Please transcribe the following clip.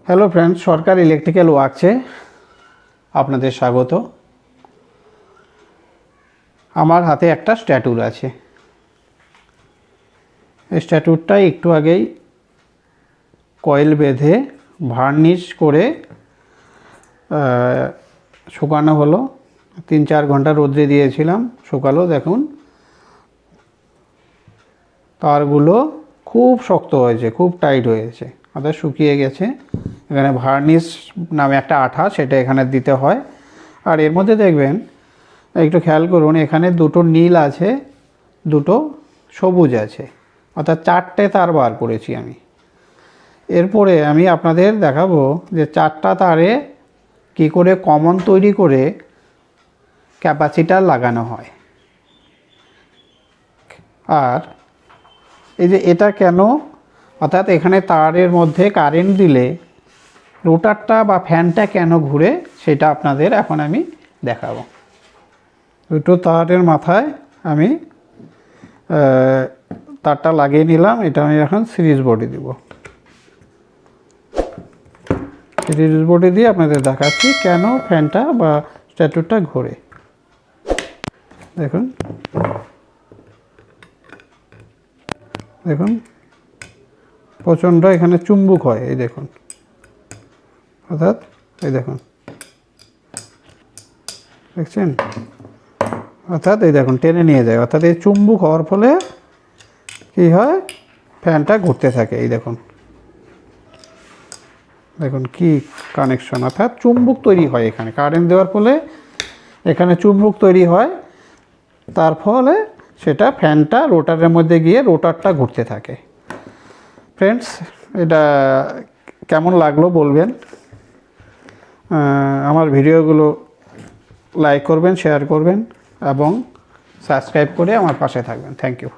Hello friends, সরকার electrical ওয়ার্কসে আপনাদের স্বাগত। আমার হাতে একটা স্ট্যাটুর আছে। এই স্ট্যাটুরটা একটু আগেই কয়েল বেঁধে ভার্নিশ করে শুকানো হলো। 3-4 ঘন্টা রোদ্রে দিয়েছিলাম, শুকালো। দেখুন তারগুলো খুব শক্ত হয়েছে, খুব টাইট হয়েছে, অর্থাৎ শুকিয়ে গেছে। এখানে ভার্নিশ নামে একটা আঠা, সেটা এখানে দিতে হয়। আর এর মধ্যে দেখবেন, একটু খেয়াল করুন, এখানে দুটো নীল আছে, দুটো সবুজ আছে, অর্থাৎ 4টে তার বার করেছি আমি। এরপরে আমি আপনাদের দেখাবো যে 4টা তারে কী করে কমন তৈরি করে ক্যাপাসিটার লাগানো হয়। আর এই যে এটা কেন, অর্থাৎ এখানে তারের মধ্যে কারেন্ট দিলে রোটারটা বা ফ্যানটা কেন ঘুরে, সেটা আপনাদের এখন আমি দেখাবো। দুটো তারের মাথায় আমি তারটা লাগিয়ে নিলাম। এটা আমি এখন সিরিজ বোর্ডে দিব। সিরিজ বোর্ডে দিয়ে আপনাদের দেখাচ্ছি কেন ফ্যানটা বা স্ট্যাটুরটা ঘোরে। দেখুন দেখুন প্রচণ্ড এখানে চুম্বক হয়, এই দেখুন, অর্থাৎ এই দেখুন, দেখছেন, অর্থাৎ এই দেখুন টেনে নিয়ে যায়। অর্থাৎ এই চুম্বক হওয়ার ফলে কী হয়, ফ্যানটা ঘুরতে থাকে। এই দেখুন দেখুন কি কানেকশন, অর্থাৎ চুম্বক তৈরি হয় এখানে কারেন্ট দেওয়ার ফলে, এখানে চুম্বক তৈরি হয়। তার ফলে সেটা ফ্যানটা রোটারের মধ্যে গিয়ে রোটারটা ঘুরতে থাকে। ফ্রেন্ডস, এটা কেমন লাগলো বলবেন। আমার ভিডিওগুলো লাইক করবেন, শেয়ার করবেন এবং সাবস্ক্রাইব করে আমার পাশে থাকবেন। Thank you.